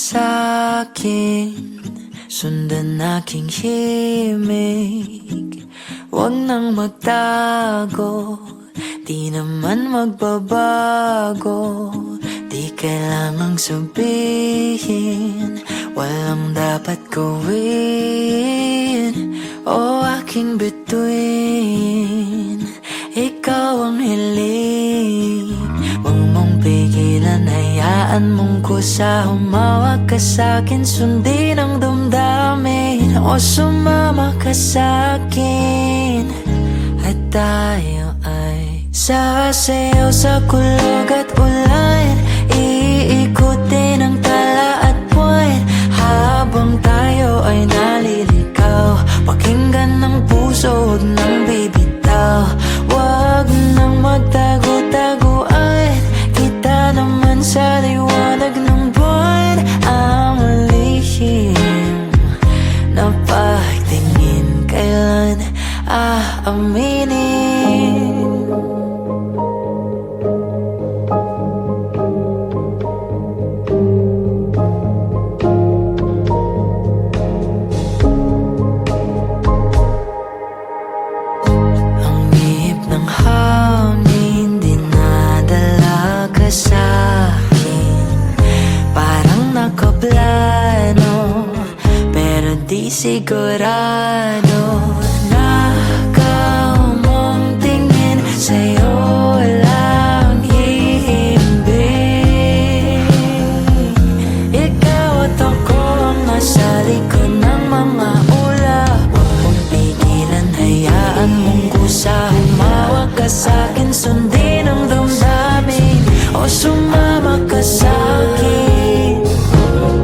sa'kin, sundan aking himig. Huwag nang magtago, di naman magbabago. Di kailangang sabihin, walang dapat gawin. O aking bituin, ikaw ang hiling. Huwag mong pigilan, hayaan mong kusa. Humawak ka sa'kin, sundin ang damdamin. O sumama ka sa'kin, at tayo ay sasayaw sa kulog at ulan. Iikutin ang tala at buwan, habang tayo ay naliligaw. Pakinggan ng puso, huwag nang bibitaw. Huwag nang magtago-taguan, kita naman sa liwanag ng buwan. Ang lihim na pagtingin, kailan aaminin? Di sigurado na ikaw mong tingin, sa'yo lang hihimbing. Ikaw at ako ang nasa likod ng mga ulap. Huwag mong pigilan, hayaan mong kusa. Humawak ka sa'kin, sundin ang damdamin. O sumama ka sa'kin,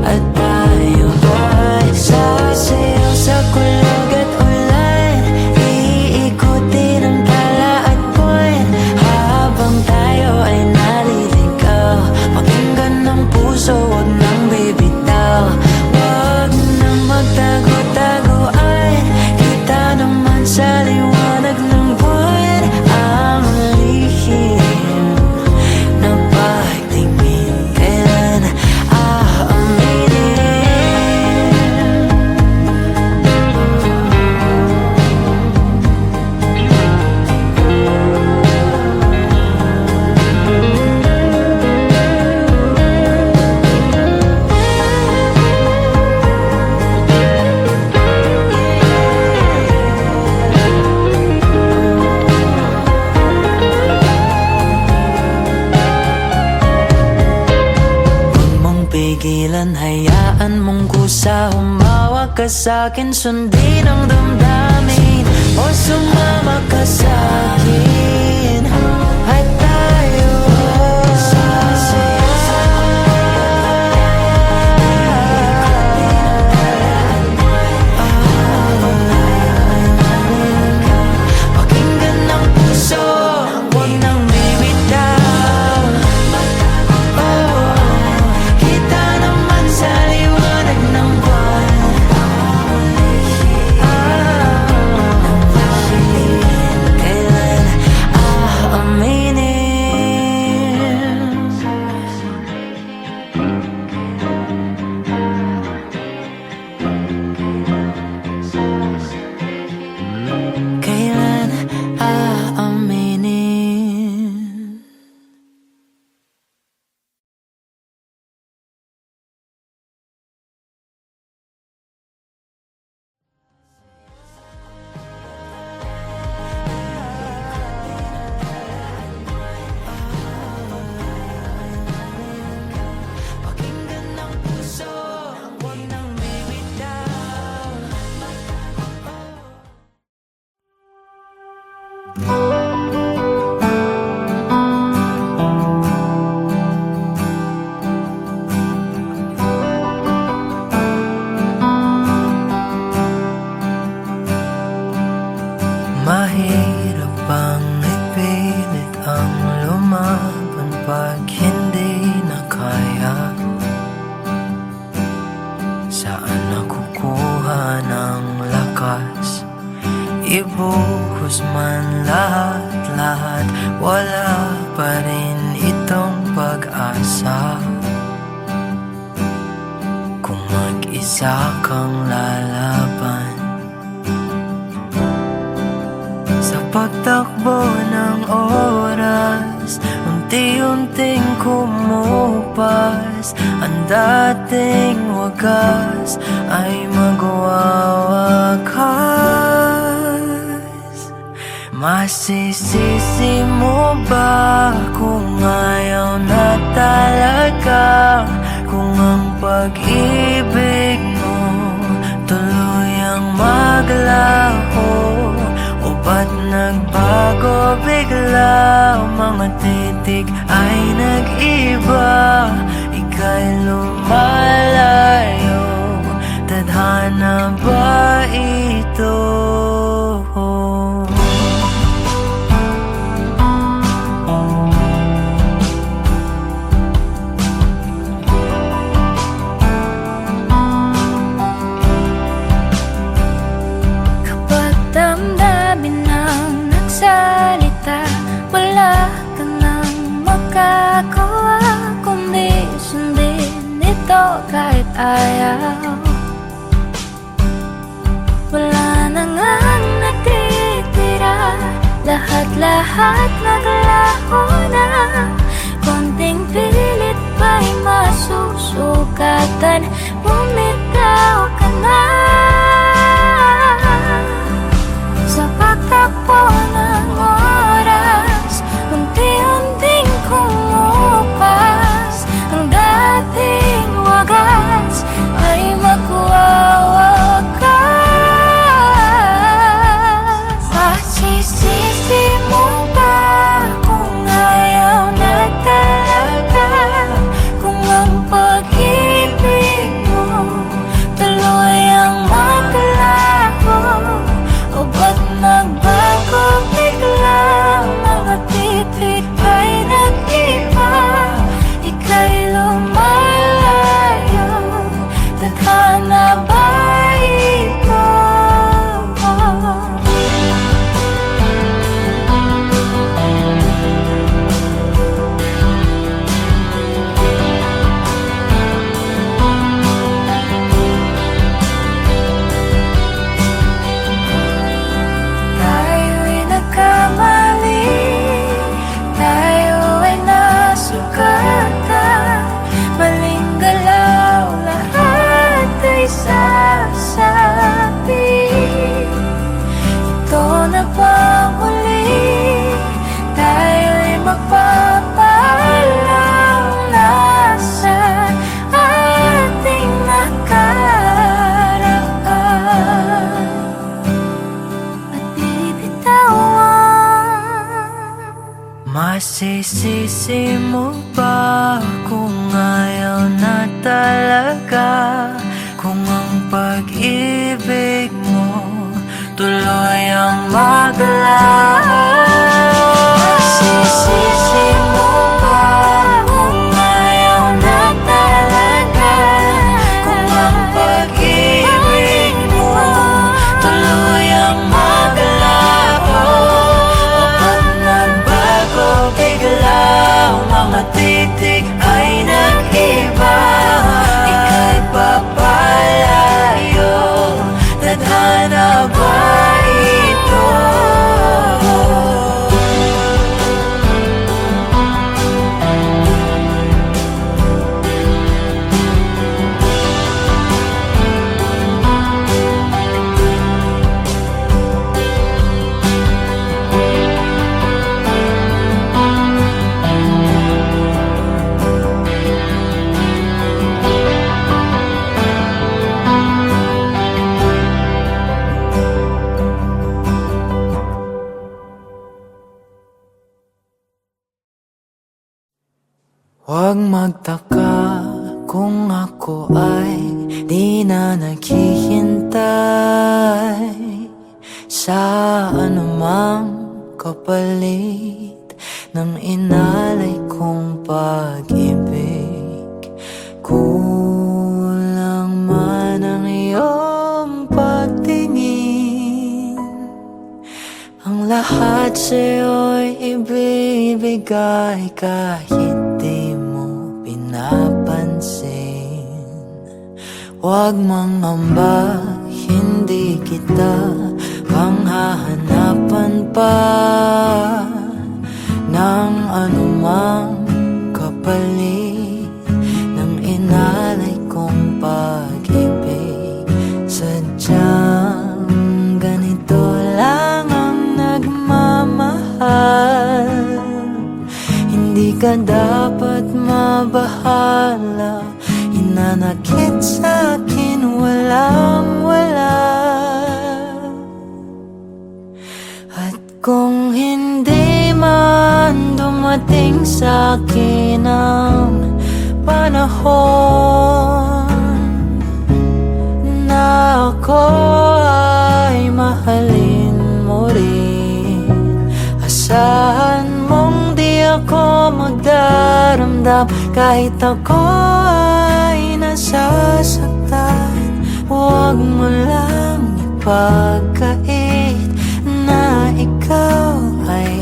at tayo ay sasayaw sa kulog at ulan. Iikutin ang tala at buwan, habang tayo ay naliligaw. Pakinggan ng puso, huwag nang bibitaw. Huwag nang magtago-taguan, kita naman sa liwanag ng buwan. Ang lihim na pagtingin, kailan aaminin? Pigilan, hayaan mong kusa. Humawak ka sa'kin, sundin ang damdamin. O sumama ka sa'kin, at tayo sasayaw sa pakinggan ng puso, huwag nang bibitaw. Kita naman sa liwanag ng buwan. Kailan aaminin? Kailan aaminin? Pakinggan ng puso, huwag nang bibitaw. Mahirap bang ipilit ang lumaban pag hindi na kaya? Saan nakukuha ng lakas? Ibuhos man lahat-lahat, wala pa rin itong pag-asa. mag-isa kang lalaban. Sa pagtakbo ng oras, unti-unting kumupas. Ang dating wagas ay magwawakas. Masisisi mo ba kung ayaw na talaga? Kung ang pag-ibig mo tuluyang maglaho, o ba't nagbago bigla? Mga titig ay nag-iba, ika'y lumalayo. Tadhana ba ito? Kapag damdamin ang nagsalita, wala ka nang magagawa kundi sundin ito kahit ayaw. Wala na ngang natitira, lahat-lahat naglaho na. Konting pilit ba'y masusukatan? Bumitaw ka na. Sa pagtakbo ng oras, unti-unting kumupas. Ang dating wagas ay magwawakas. Masisisi mo ba kung ayaw na talaga? Kung ang pag-ibig mo tuluyang maglaho, o ba't nagbago bigla? Mga titig ay nag-iba, ika'y lumalayo. Tadhana ba ito? Tayo'y nagkamali, tayo ay nasugatan. Maling galaw, lahat ay sasabi. Ito na ba muli? Tayo'y magpapaalam na sa ating nakaraan at bibitawan. Masisisi mo ba kung ayaw na talaga? Kung ang pag-ibig mo tuluyang maglaho? Masisisi mo ba kung ayaw na talaga? Kung ang pag-ibig mo tuluyang maglaho, o ba't nagbago bigla? Mga titig ay nag-iba, ika'y papalayo. Tadhana ba ito? Huwag magtaka kung ako ay di na naghihintay sa anumang kapalit ng inalay kong pag-ibig. Kulang man ang iyong pagtingin, ang lahat sa'yo'y ibibigay kahit di mo pinapansin. Huwag mangamba, hindi kita panghahanapan pa ng anumang kapalit ng inalay kong pag-ibig. Sadyang ganito lang ang nagmamahal. Hindi ka dapat mabahala, hinanakit sa'kin walang-wala. At kung hindi man dumating sa'kin ang panahon na ako ay mahalin mo rin, asahan mong di ako magdaramdam kahit ako ay nasasaktan. Huwag mo lang ipagkait na ikaw ay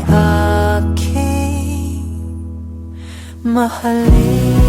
aking mahalin.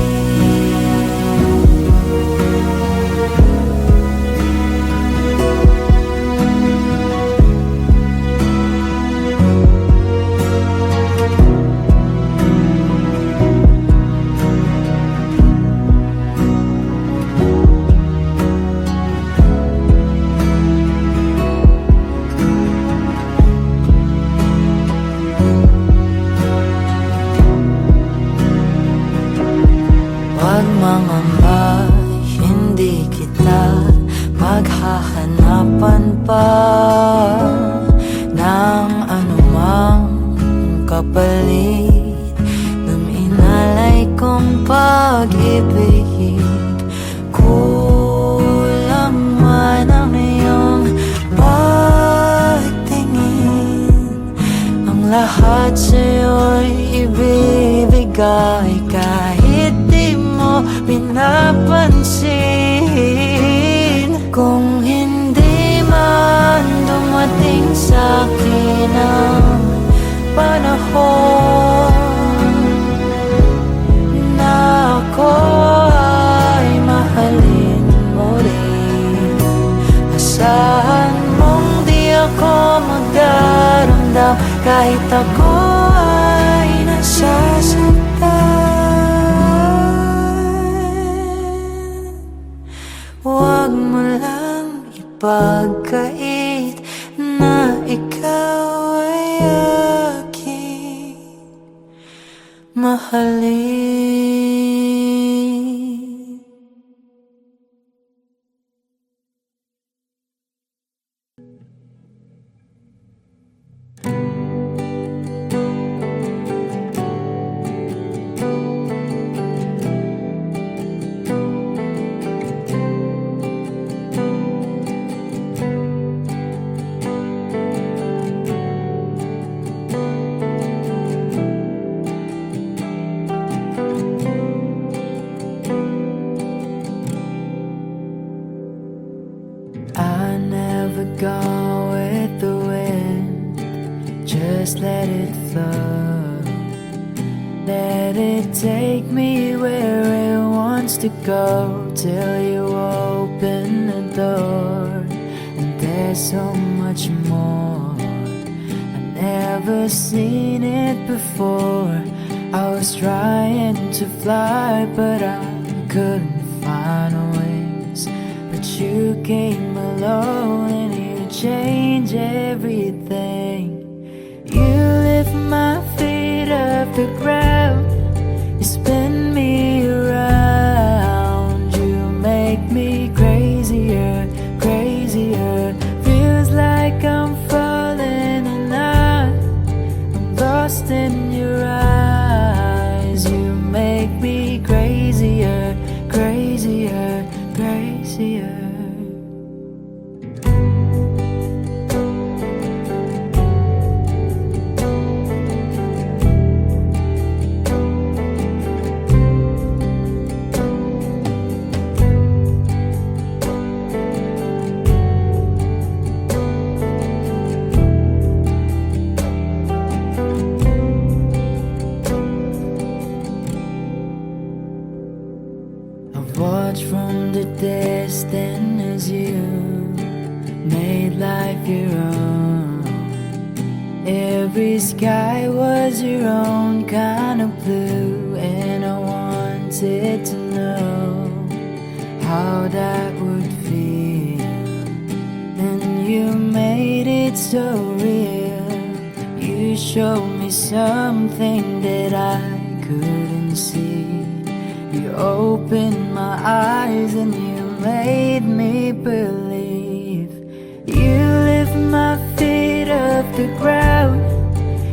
Huwag mangamba, hindi kita paghahanapan pa ng anumang kapalit ng inalay kong pag-ibig. Kulang man ang iyong pagtingin, ang lahat sa'yo'y ibibigay kahit di mo pinapansin. Kung hindi man dumating sa'kin ang panahon na ako ay mahalin mo rin, asahan mong di ako magdaramdam kahit ako ay nasasaktan. Huwag mo lang ipagkait na ikaw ay aking mahalin. I never go with the wind, just let it flow. Let it take me where it wants to go till you open the door. And there's so much more, I've never seen it before. I was trying to fly, but I couldn't find ways. But you came along and you changed everything. You lift my feet off the ground, you spin me around, you make me crazier, crazier. Feels like I'm falling in love, I'm lost in your eyes. You make me crazier, crazier, crazier. made life your own. Every sky was your own kind of blue, and I wanted to know how that would feel. And you made it so real. You showed me something that I couldn't see. You opened my eyes and you made me believe. You lift my feet off the ground.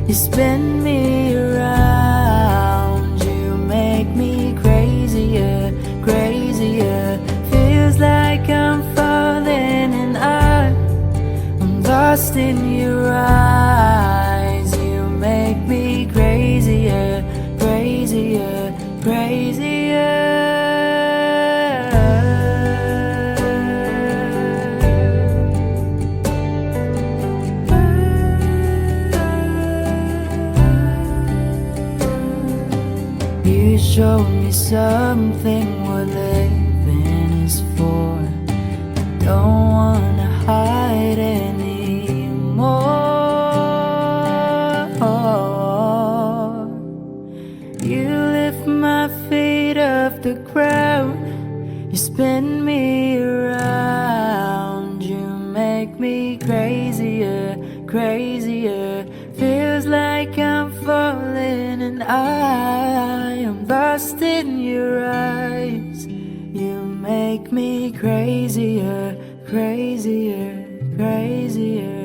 You spin me around. You make me crazier, crazier. Feels like I'm falling and I'm lost in your eyes. You make me crazier, crazier, crazier. You showed me something what living is for. Don't wanna hide anymore. You lift my feet off the ground. You spin me around. You make me crazier, crazier. Feels like I'm falling and I am lost in your eyes. You make me crazier, crazier, crazier.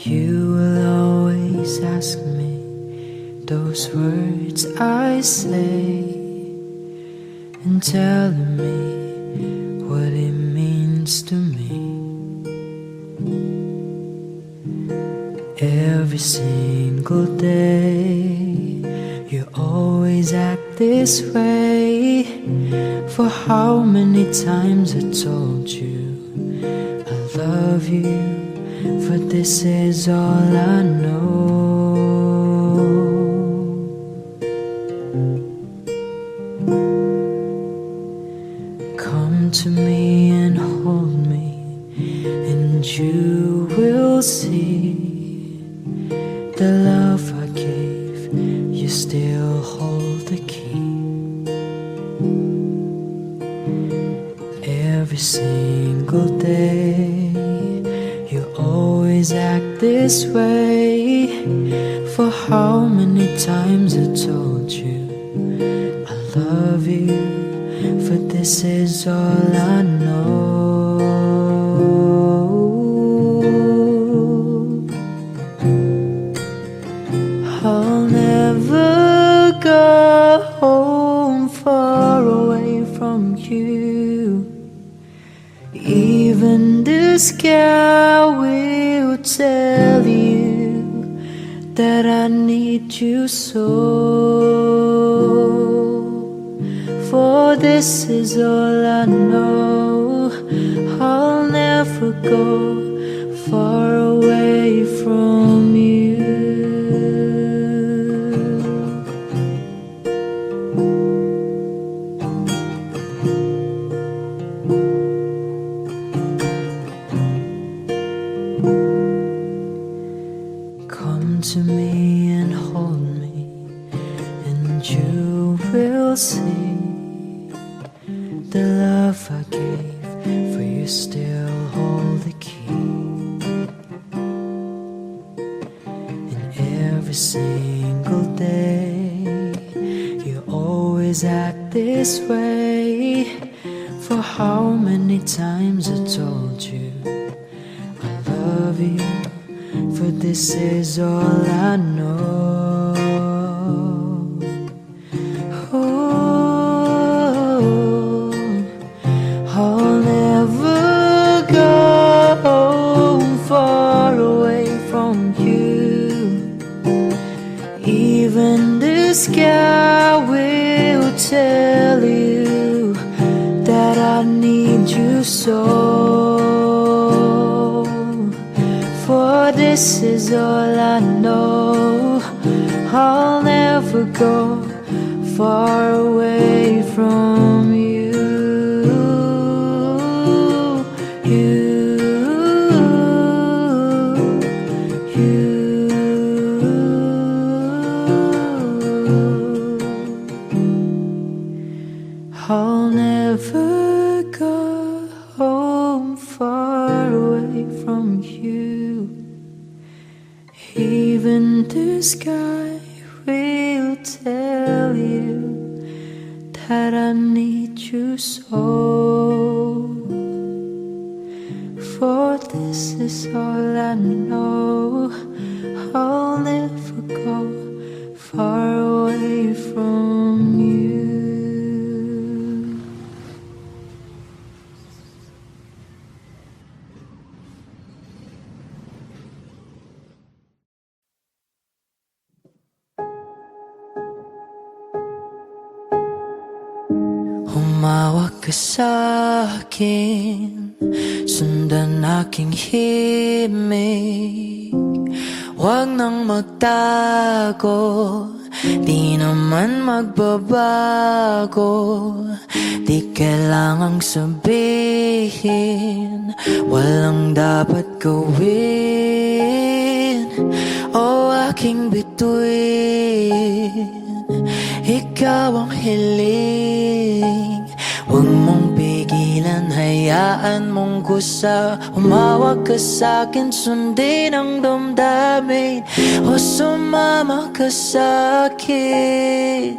You will always ask me those words I say, and telling me what it means to me. Every single day you always act this way. For how many times I told you I love you, for this is all I know. Come to me and hold me, and you will see the love I gave, you still hold the key. Every single day you always act this way. For how many times I told you I love you, for this is all I know. I'll never go home far away from you. Even the sky will tell you that I need you so. For this is all I know. I'll never go far away from you. Come to me and hold me, and you will see the love I gave, for you still hold the key. And every single day you always act this way. For how many times I told you I love you, for this is all I know. Oh, I'll never go far away from you. Even the sky will you so. For this is all I know. I'll never go far away from you. I'll never go home far away from you. Even the sky will tell you that I need you so. For this is all I know. I'll never go far away from you. Humawak ka sa'kin, sundan aking himig. Huwag nang magtago, di naman magbabago. Di kailangang sabihin, walang dapat gawin. O aking bituin, ikaw ang hiling. Huwag mong pigilan, hayaan mong kusa. Humawak ka sa'kin, sundin ang damdamin. O sumama ka sa'kin,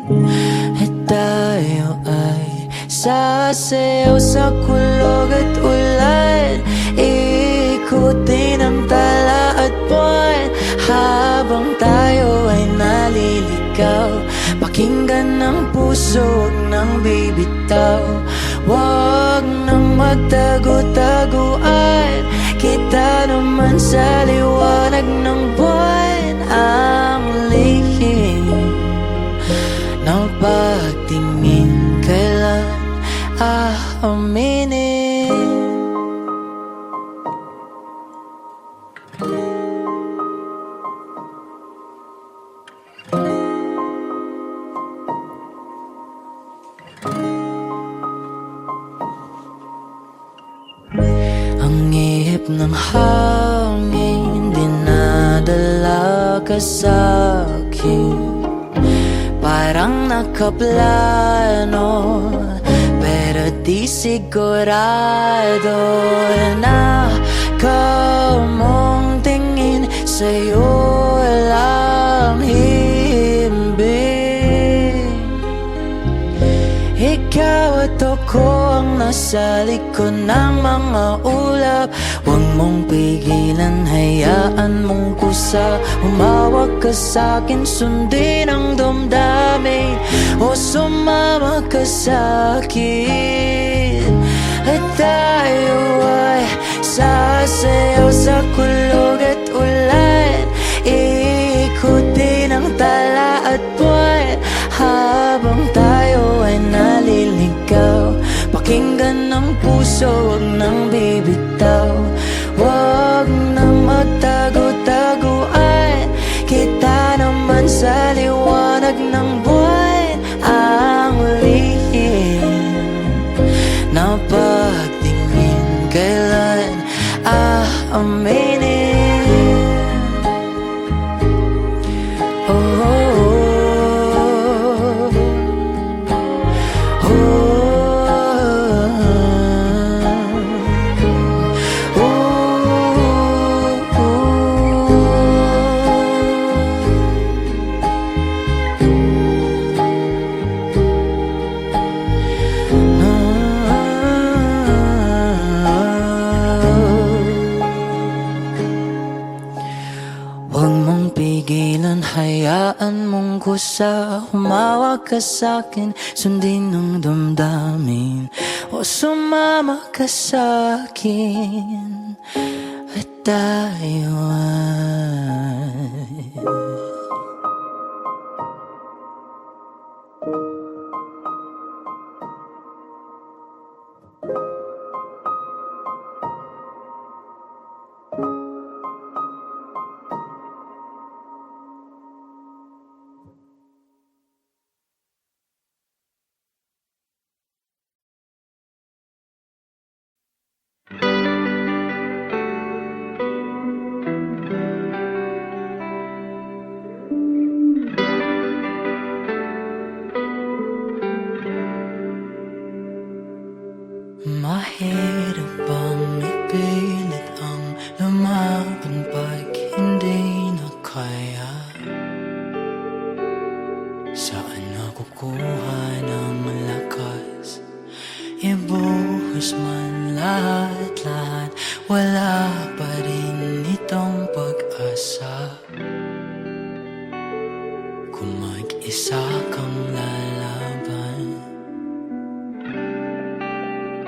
at tayo ay sasayaw sa kulog at ulan. Ikutin ang tala at buwan, habang tayo ay naliligaw. Pakinggan ng puso, huwag nang bibitaw. Huwag nang magtago-taguan, kita naman sa liwanag ng buwan. Ang lihim ng pagtingin, kailan aaminin? Ang ihip ng hangin, dinadala ka sa'kin. Parang nakaplano, pero di sigurado na kamong tingin sa'yo lang himbing. Ikaw at ako ang nasa likod ng mga ulap. Huwag mong pigilan, hayaan mong kusa. Humawak ka sa'kin, sundin ang damdamin. O sumama ka sa'kin, at tayo ay sasayaw sa kulog at ulan. Ikutin ang tala at buwan, habang tayo ay naliligaw. Pakinggan ng puso, huwag nang bibitaw. Huwag nang magtago-taguan, kita naman sa liwanag ng buwan. Ang lihim na pagtingin, kailan aaminin? Oh, oh, oh, oh. Huwag mong pigilan, hayaan mong kusa. Humawak ka sa'kin, sundin ang damdamin. O sumama ka sa'kin, at tayo ay Matapos man lahat-lahat, wala pa rin itong pag-asa. Kung mag-isa kang lalaban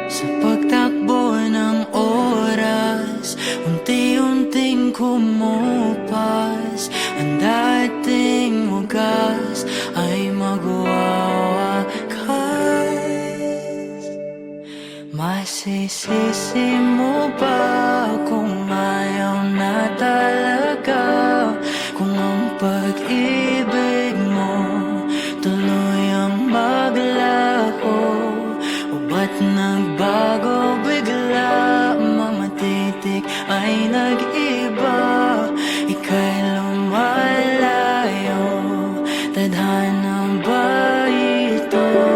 sa pagtakbo ng oras, unti-unting kumupas. Ang dating wagas ay magwawakas. Masisisi mo ba kung ayaw na talaga? Kung ang pag-ibig mo tuluyang maglaho, o ba't nagbago bigla? Mga titik ay nag-iba, ika'y lumalayo. Tadhana ba ito?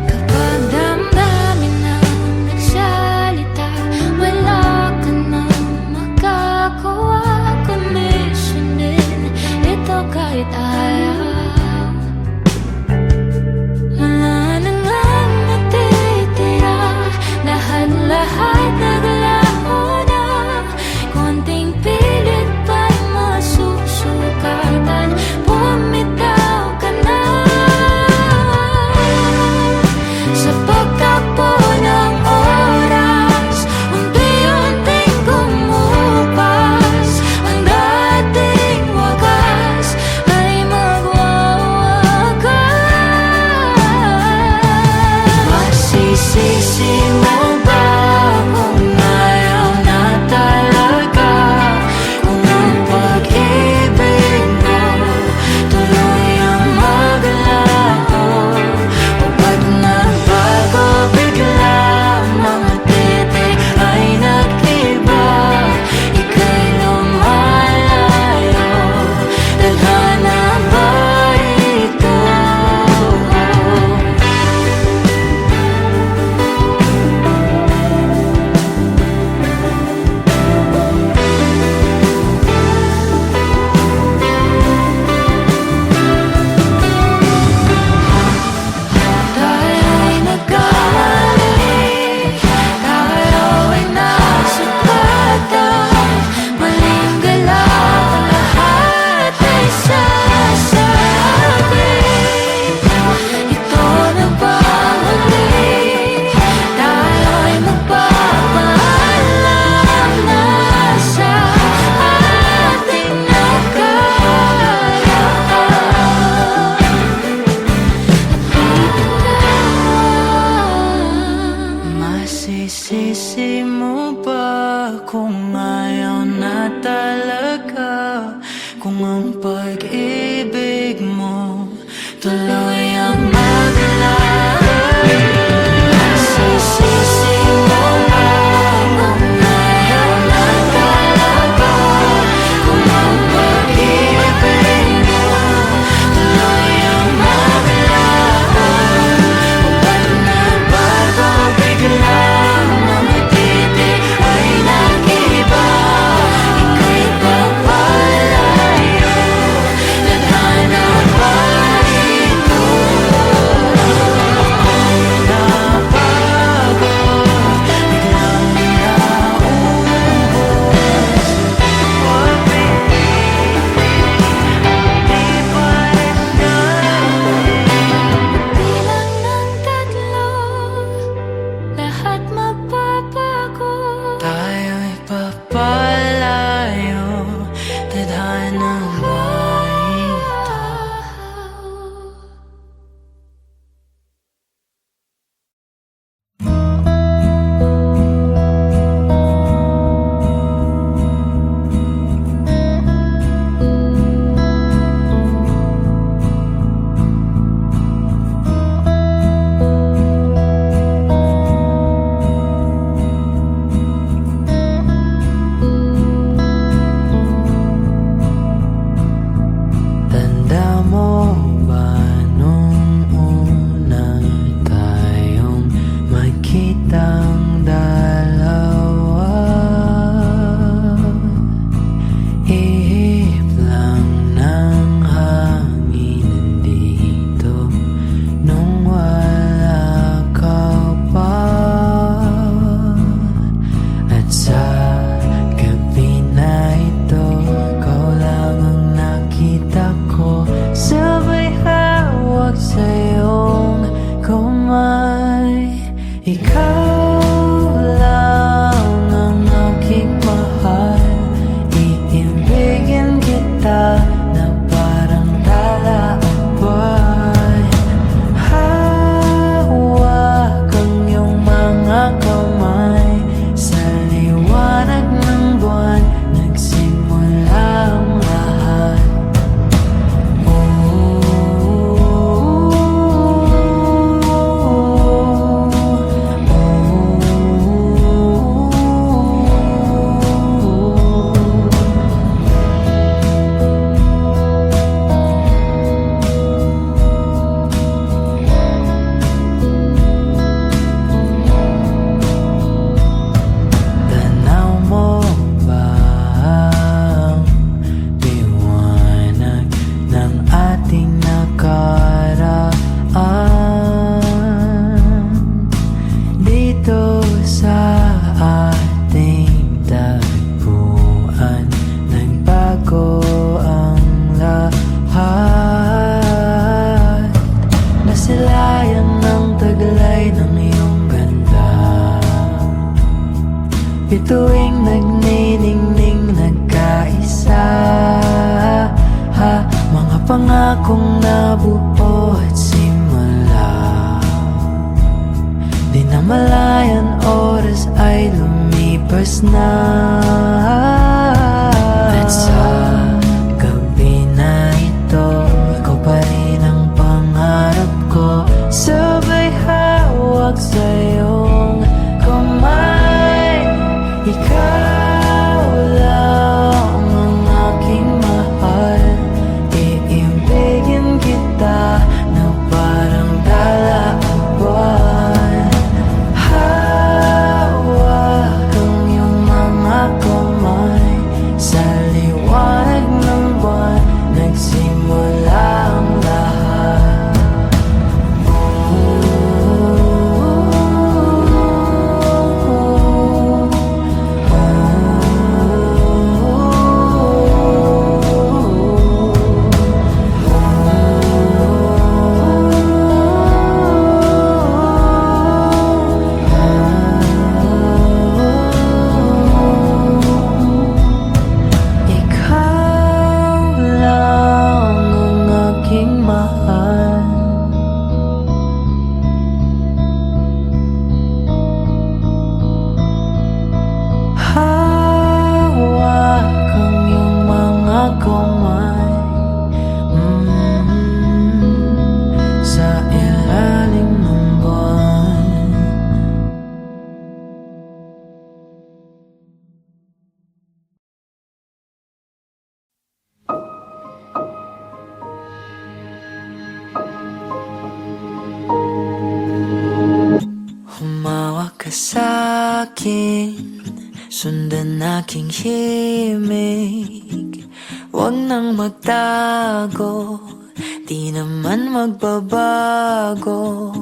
Kapag damdamin ang nagsalita, wala ka nang makakawa. Kundi sundin ito kahit ayaw. Wala na ngang natitira, lahat-lahat naglaho na. Konting pilit pa'y masusukatan, bumitaw ka na. Sa pagtakbo ng oras, unti-unting kumupas. Ang dating wagas ay magwawakas. Masisisi mo ba kung ayaw na talaga? Kung ang pag-ibig mo tuluyang maglaho, o ba't nagbago bigla? Mga titik ay nag-iba, ika'y lumalayo. Tadhana ba ito? Tayo ay nagkamali, tayo ay nasugatan. Maling galaw, lahat ay sasabi. Ito na ba huli? Tayo ay magpapaalam na sa ating nakaraan. Masisisi mo ba kung ayaw na talaga? Kung ang pag-ibig mo tuluyang maglaho. Masisisi mo ba kung ayaw na talaga? Kung ang pag-ibig mo tuluyang maglaho, o ba't nagbago bigla? Mga titik ay nag-iba, ika'y pagpalayo. Bituing nagniningning nagkaisa, mga pangakong nabuo at simula. Di na malayan oras ay lumipas na. At sa gabi na ito, ikaw pa rin ang pangarap ko. Sabay hawak sa iyong kamay. Ikaw lang ang aking mahal. Iibigin kita na parang dala ang buwan. Hawak ang iyong mga kamay. Sa liwanag ng buwan nagsimula ang lahat. Ikaw lang ang aking mahal. Hawak ang iyong mga kamay, sa ilalim ng buwan. Humawak ka sa'kin, sundan aking himig. Huwag nang magtago, di naman magbabago.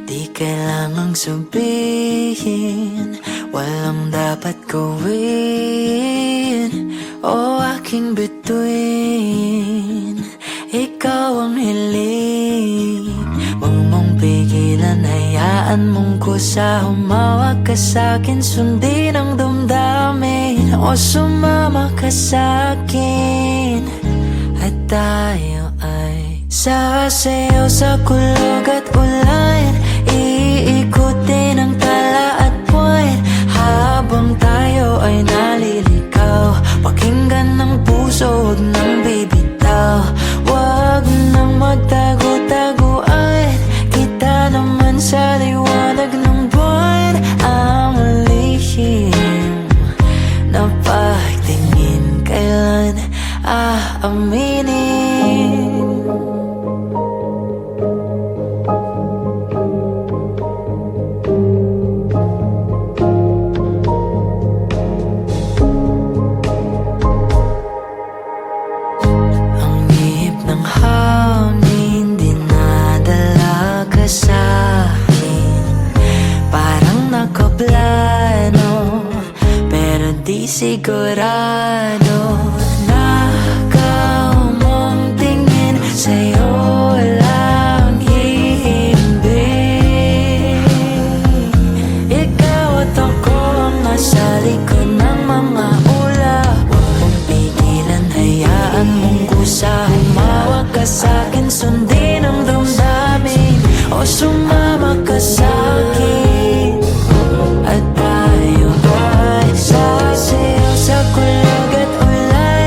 Di kailangang sabihin, walang dapat gawin. O aking bituin, ikaw ang hiling. Huwag mong pigilan, hayaan mong kusa. Humawak ka sa'kin, sundin ang damdamin. O sumama ka sa'kin, at tayo ay sasayaw sa kulog at ulan. Iikutin ang tala at buwan, habang tayo ay naliligaw. Pakinggan ng puso, huwag nang bibitaw. Huwag nang magtago-taguan, kita naman sa liwanag ng buwan. Ang lihim na pagtingin, kailan aaminin? Ang ihip ng hangin dinadala ka sa'kin. Parang nakaplano, pero di sigurado. Nakaw mong tingin, sa'yo lang hihimbing. Ikaw at ako ang nasa likod ng mga ulap. Huwag mong pigilan, hayaan mong kusa. Humawak ka sa'kin, sundin ang damdamin. O sumama ka sa'kin, at tayo ay sasayaw sa kulog at ulan.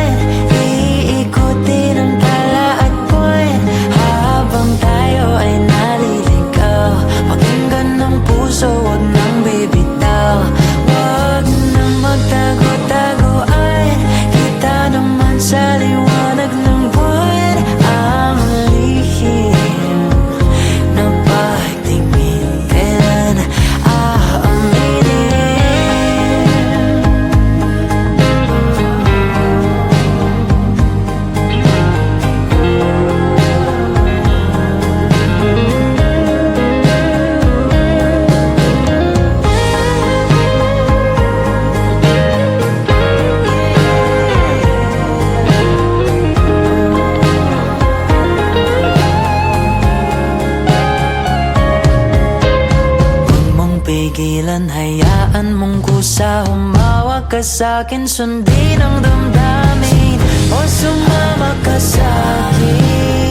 pigilan, hayaan mong kusa. Humawak ka sa'kin, sundin ang damdamin, o sumama ka sa'kin.